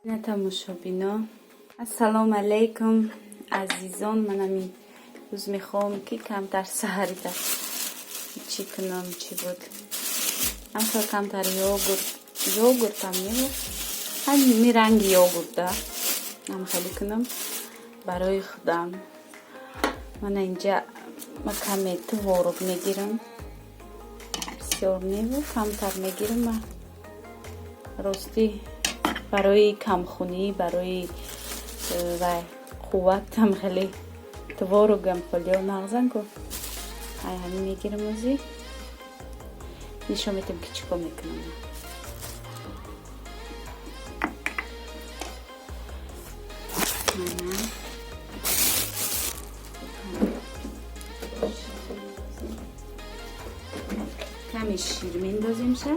نه تماشابینا السلام علیکم عزیزان. من روز میخوام که کمتر سحری در چی کنم چی بود همسا کمتر یوگورت هم میبود همین رنگ یوگورت ده هم خیلی کنم برای خودم. من اینجا کمی تورق میگیرم بسیار نیمو کمتر میگیرم راستی برای کمخونی برای قوت هم خیلی تورق هم خیلی مغزن که همین میگیرم ازی نشون میتونم که چیکار میکنم. کمی شیر میندازیم شه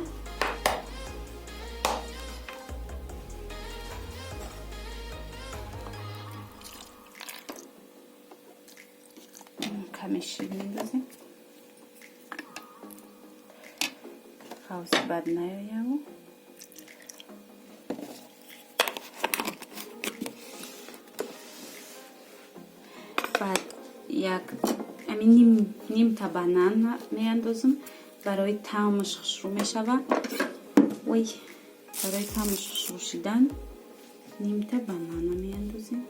کمی شیر میندازیم خواست بد نیایم بعد یک نیم تا بنان میاندازم برای طعمش خوشرو میشود. وای برای طعمش خوشرو شدن نیم تا بنان میاندازیم.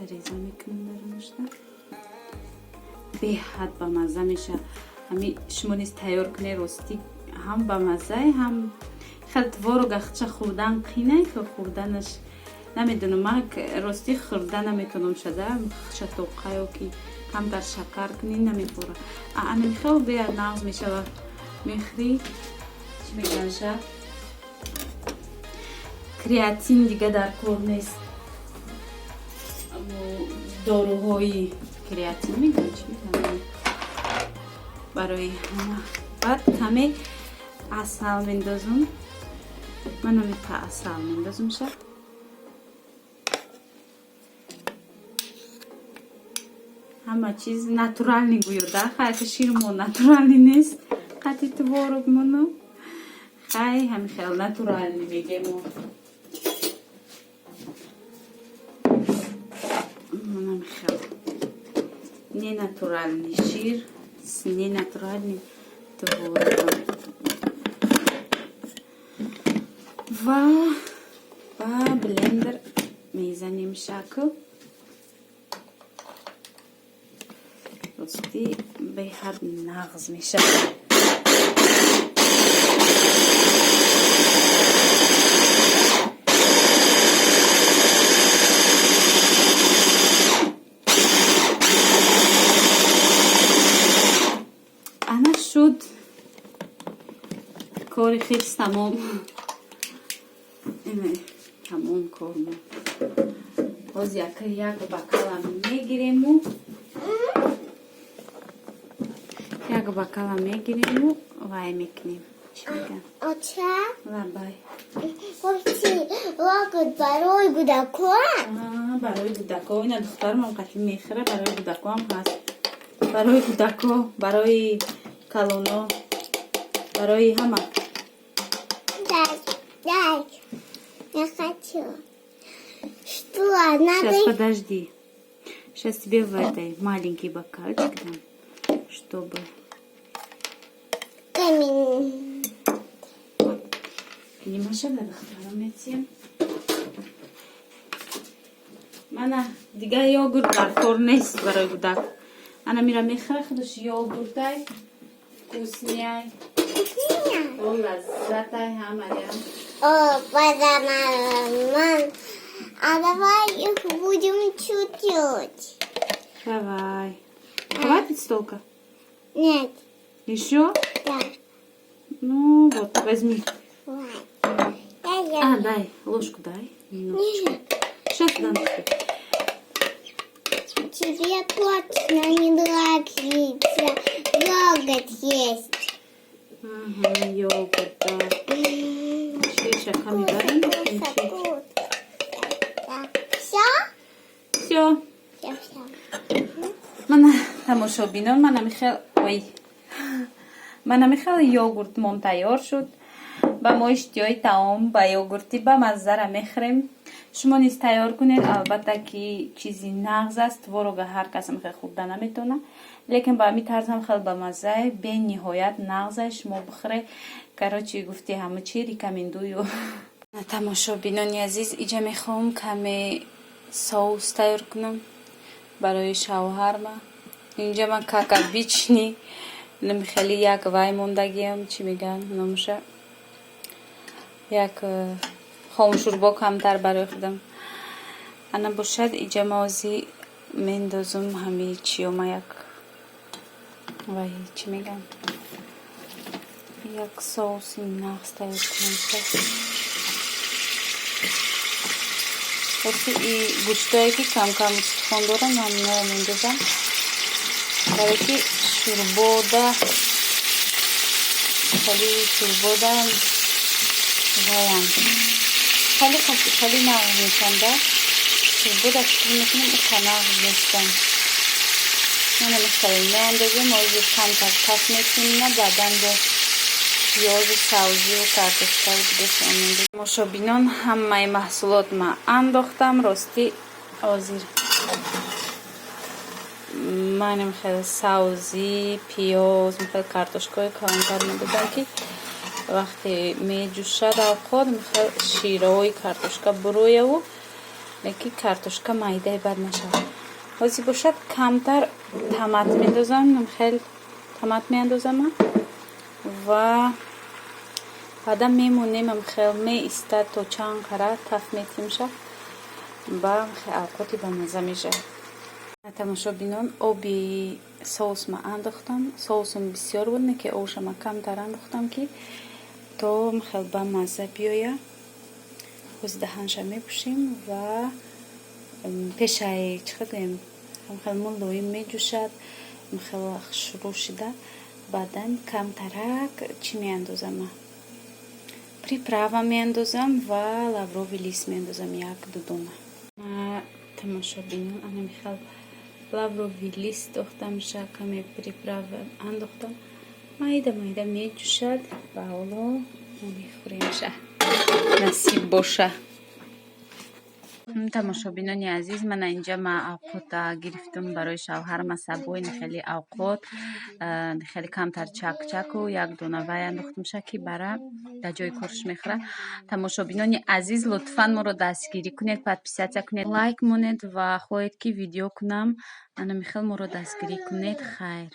ریزه میکنم درمشته به حد با مزه میشه. همین شما نیست تیار کنی راستی هم با مزه هم خیلی تورق اخچه خوردن قینه که خوردنش نمیدونم. من راستی خوردن نمیتونم شده شتوقه یا که کم در شکر کنی نمیخوره. همین خیلی به نغز میشه و میخوری چی میگن شه کریاتین دیگه در کار نیست. داروهای کریاتین میگن چی میگن برای همه. بعد کمی عسل میندازم. من نمیتا عسل میندازم شه همه چیز ناتورال نگویده خیلی که شیر ما ناتورالی نیست قطعی تورق منو خیلی همین خیلی ناتورال نمیگه ما منم خیلی نه ناتورال نی شیر نه ناتورال نی تورق و بلندر میزنیم شکل راستی به حد نغز میشه. انا شد کاری خیلی تمام اینه تمام کار ما باز یک بکلم میگیریم و یک بکلم میگیریم و وای میکنیم چی میگن آچه لبای باشی واقعا برای گودکو برای گودکو این دخترم هم قطعی میخوره برای گودکو هم هست برای گودکو برای کلونو برای همه дай я хочу что надо сейчас подожди сейчас тебе в этой маленький бокальчик дам чтобы камень не машина дохтарам этим мана дига йогурт дар кор нест барои гудак ана мира мехра худаш йогуртай вкусняй о лаззатай ҳамаям о подаман а давай их будем чуть-чуть давай хватит столько нет еще да ну вот возьми я дай ложку дай минуточку сейчас дам тебе точно не нравится йогурт есть ага йогурт да шишаками дарим все все все من تماشابینان منم خیلی وای мана мехел йогурт мон тайёр шуд. Ба мо иштиёи таом ба йогурти ба маззара мехӯрем. Шумо низ тайёр кунед. Албатта ки чизи нағз аст, творога ҳар кас мехел хурда наметавона, лекин ба ҳамин тарзам хел ба маззае, бениҳоят нағзае. Шумо бихӯре. Короче гуфти ҳама чи рекомендую. Тамошобинони азиз, иҷа мехоҳам каме соус тайёр кунам барои шавҳарма. Инҷа ман какавични хеле як вай мондагиам, чӣ мегӯян номуша, як хомшурбо камтар барои худам. Ана бошад иҷа мавзи мендозум ҳами чиёма як вай чӣ мегӯян, як соуси нағз тайёр кунам. Васи и гӯштое ки кам-кам устухон дорам, ман инаро мендозам, барое ки шурбода хеле шурбода ваян хеле нағз мешанда. Шурбода фикр мекунам ука нағз нестан. Мана мехтарем меандозам, озир камтар кас метунна, баъдан бо пиёзу сабзию картошкаи дигаро мендозам. Тамошобинон, ҳамаи маҳсулот ман андохтам. Рости озир ман мехел сабзи, пиёз, мехел картошкаи калонтар мендозам ки вақте меҷӯшад авқот мехел шираи картошка бурояву леки картошка майдаи бад нашавад. ҳозир бошад камтар томат мендозам, мехел томат меандозам ва баъдан мемонем мехел меистад то чанд қара таф метимша ба мехел авқоти бамаза мешавад. Тамошобинон, оби соус ма андохтам. Соусум бисёр буд, не ки обша ма камтар андохтам ки то мехел ба маза биёя. ҳози даҳанша мепӯшем ва пешаи чӣ гӯем мехел мулоим меҷӯшад, мехел шурӯъ шуда, баъдан камтарак чӣ меандозам, приправа меандозам ва лаврови лист меандозам як ду дона. Тамошобинон, ана мехел лаврови лист дохтам, каме приправа андохтам, майда меҷӯшад. Ба ҳоло мехӯремша, насиб боша. Тамошобинони азиз, мана инҷа ма авқота гирифтам барои шавҳарма сабои хеле авқот, хеле камтар чакчаку як дона вай андохтамша ки бара да ҷои корш мехӯра. Тамошобинони азиз, лутфан моро дастгирӣ кунед, подписатсия кунед, лайк монед ва хоҳед ки видео кунам, ана мехел моро дастгирӣ кунед. Хайр.